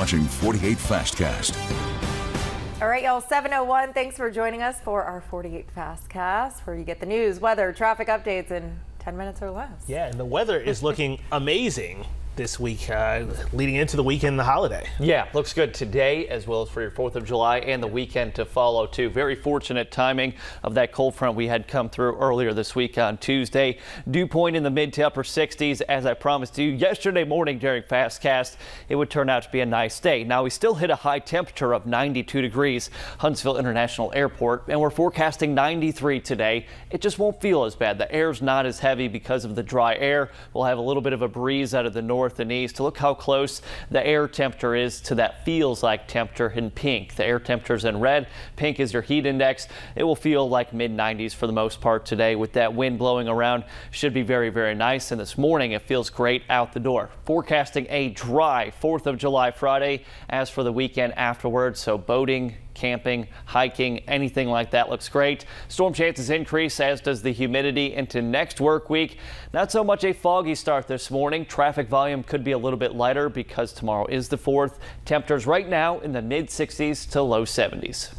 Watching 48 Fastcast. All right, y'all, 7:01. Thanks for joining us for our 48 Fastcast, where you get the news, weather, traffic updates in 10 minutes or less. Yeah, and the weather is looking amazing this week, leading into the weekend and the holiday. Yeah, looks good today as well as for your 4th of July and the weekend to follow too. Very fortunate timing of that cold front we had come through earlier this week on Tuesday. Dew point in the mid to upper 60s, as I promised you yesterday morning during Fastcast. It would turn out to be a nice day. Now we still hit a high temperature of 92 degrees, Huntsville International Airport, and we're forecasting 93 today. It just won't feel as bad. The air's not as heavy because of the dry air. We'll have a little bit of a breeze out of the north and east. Look how close the air temperature is to that feels like temperature in pink. The air temperature is in red. Pink is your heat index. It will feel like mid 90s for the most part today with that wind blowing around. Should be very, very nice. And this morning it feels great out the door. Forecasting a dry 4th of July Friday. As for the weekend afterwards, so boating, camping, hiking, anything like that looks great. Storm chances increase, as does the humidity into next work week. Not so much a foggy start this morning. Traffic volume could be a little bit lighter because tomorrow is the 4th. Temperatures right now in the mid 60s to low 70s.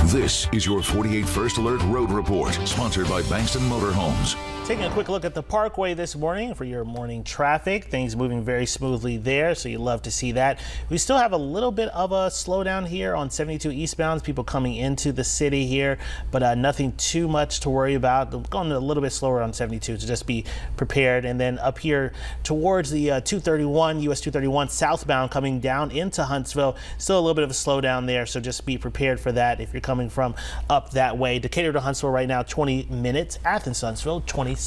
This is your 48 First Alert Road Report, sponsored by Bankston Motorhomes. Taking a quick look at the Parkway this morning for your morning traffic. Things moving very smoothly there, so you love to see that. We still have a little bit of a slowdown here on 72 eastbound, people coming into the city here, but nothing too much to worry about. Going a little bit slower on 72, so just be prepared. And then up here towards the 231, US 231 southbound coming down into Huntsville, still a little bit of a slowdown there, so just be prepared for that if you're coming from up that way. Decatur to Huntsville right now, 20 minutes. Athens to Huntsville, 27.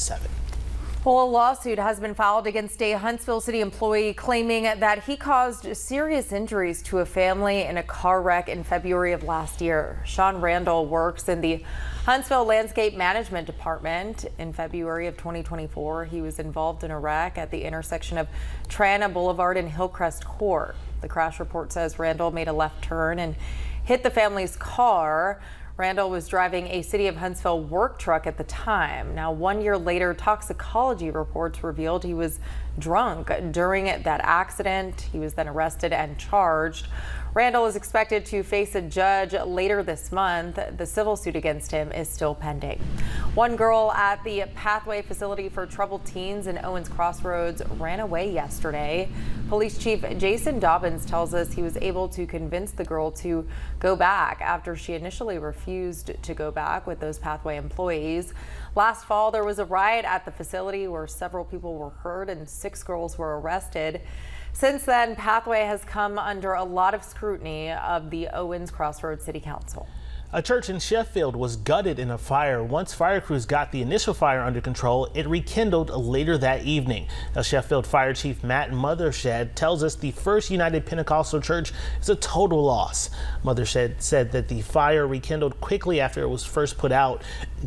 Well, a lawsuit has been filed against a Huntsville city employee claiming that he caused serious injuries to a family in a car wreck in February of last year. Sean Randall works in the Huntsville Landscape Management Department. In February of 2024, he was involved in a wreck at the intersection of Triana Boulevard and Hillcrest Court. The crash report says Randall made a left turn and hit the family's car. Randall was driving a City of Huntsville work truck at the time. Now, 1 year later, toxicology reports revealed he was drunk during that accident. He was then arrested and charged. Randall is expected to face a judge later this month. The civil suit against him is still pending. One girl at the Pathway facility for troubled teens in Owens Crossroads ran away yesterday. Police Chief Jason Dobbins tells us he was able to convince the girl to go back after she initially refused to go back with those Pathway employees. Last fall, there was a riot at the facility where several people were hurt and 6 girls were arrested. Since then, Pathway has come under a lot of scrutiny of the Owens Crossroads City Council. A church in Sheffield was gutted in a fire. Once fire crews got the initial fire under control, it rekindled later that evening. Now, Sheffield Fire Chief Matt Mothershed tells us the First United Pentecostal Church is a total loss. Mothershed said that the fire rekindled quickly after it was first put out.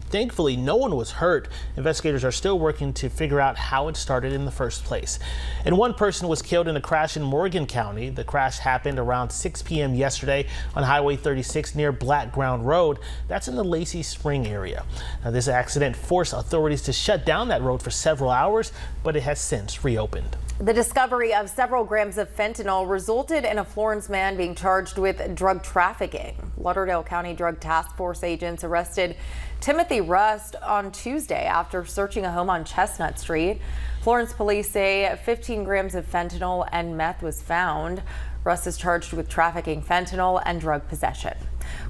Thankfully, no one was hurt. Investigators are still working to figure out how it started in the first place. And one person was killed in a crash in Morgan County. The crash happened around 6 p.m. yesterday on Highway 36 near Black Ground Road. That's in the Lacey Spring area. Now, this accident forced authorities to shut down that road for several hours, but it has since reopened. The discovery of several grams of fentanyl resulted in a Florence man being charged with drug trafficking. Lauderdale County Drug Task Force agents arrested Timothy Rust on Tuesday after searching a home on Chestnut Street. Florence police say 15 grams of fentanyl and meth was found. Rust is charged with trafficking fentanyl and drug possession.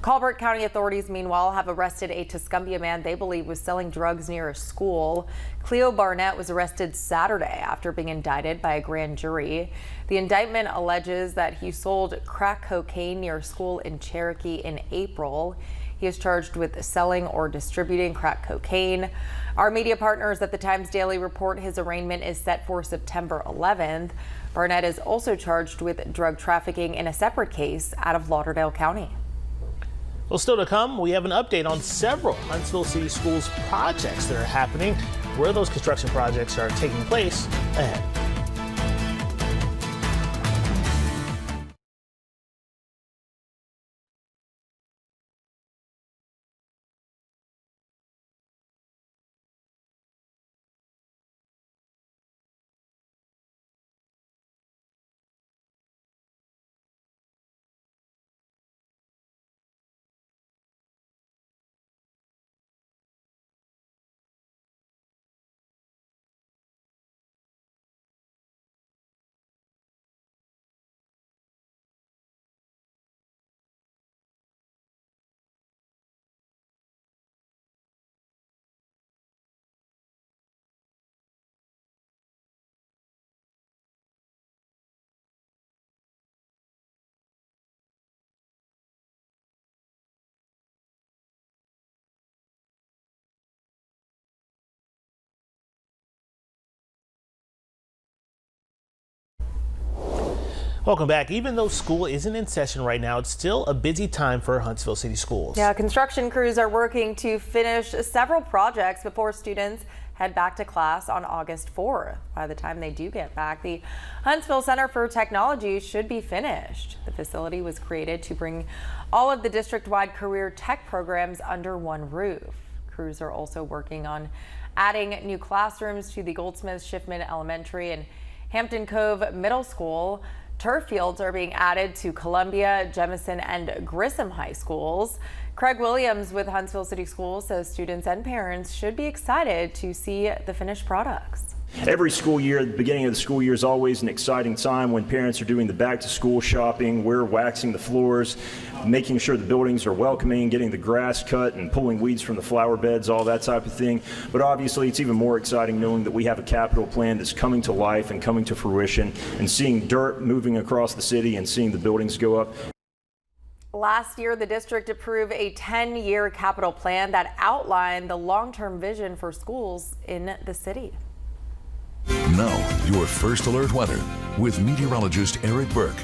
Colbert County authorities, meanwhile, have arrested a Tuscumbia man they believe was selling drugs near a school. Cleo Barnett was arrested Saturday after being indicted by a grand jury. The indictment alleges that he sold crack cocaine near a school in Cherokee in April. He is charged with selling or distributing crack cocaine. Our media partners at the Times Daily report his arraignment is set for September 11th. Barnett is also charged with drug trafficking in a separate case out of Lauderdale County. Well, still to come, we have an update on several Huntsville City Schools projects that are happening, where those construction projects are taking place ahead. Welcome back. Even though school isn't in session right now, it's still a busy time for Huntsville City Schools. Yeah, construction crews are working to finish several projects before students head back to class on August 4th. By the time they do get back, the Huntsville Center for Technology should be finished. The facility was created to bring all of the district-wide career tech programs under one roof. Crews are also working on adding new classrooms to the Goldsmith Schiffman Elementary and Hampton Cove Middle School. Turf fields are being added to Columbia, Jemison, and Grissom High Schools. Craig Williams with Huntsville City Schools says students and parents should be excited to see the finished products. Every school year, the beginning of the school year is always an exciting time when parents are doing the back-to-school shopping. We're waxing the floors, making sure the buildings are welcoming, getting the grass cut and pulling weeds from the flower beds, all that type of thing. But obviously, it's even more exciting knowing that we have a capital plan that's coming to life and coming to fruition, and seeing dirt moving across the city and seeing the buildings go up. Last year, the district approved a 10-year capital plan that outlined the long-term vision for schools in the city. Now, your first alert weather with meteorologist Eric Burke.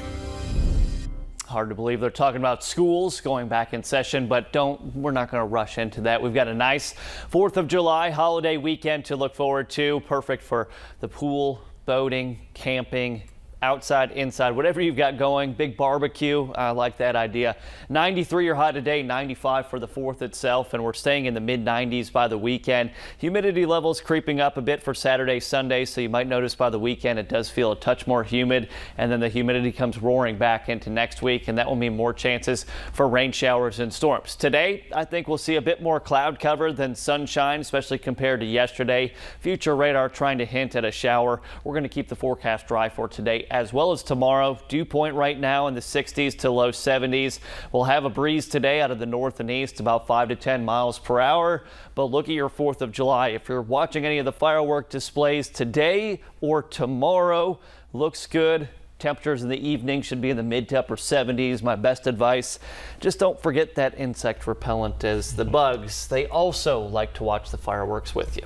Hard to believe they're talking about schools going back in session, but we're not going to rush into that. We've got a nice 4th of July holiday weekend to look forward to. Perfect for the pool, boating, camping, outside, inside, whatever you've got going. Big barbecue. I like that idea. 93 or high today, 95 for the 4th itself, and we're staying in the mid-90s by the weekend. Humidity levels creeping up a bit for Saturday, Sunday, so you might notice by the weekend it does feel a touch more humid, and then the humidity comes roaring back into next week, and that will mean more chances for rain showers and storms. Today, I think we'll see a bit more cloud cover than sunshine, especially compared to yesterday. Future radar trying to hint at a shower. We're going to keep the forecast dry for today as well as tomorrow. Dew point right now in the 60s to low 70s. We'll have a breeze today out of the north and east, about 5 to 10 miles per hour. But look at your 4th of July. If you're watching any of the firework displays today or tomorrow, looks good. Temperatures in the evening should be in the mid to upper 70s. My best advice, just don't forget that insect repellent, as the bugs, they also like to watch the fireworks with you.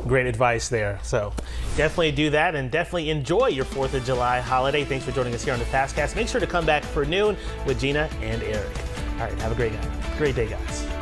Great advice there. So definitely do that and definitely enjoy your 4th of July holiday. Thanks for joining us here on the Fastcast. Make sure to come back for noon with Gina and Eric. All right, have a great day, guys.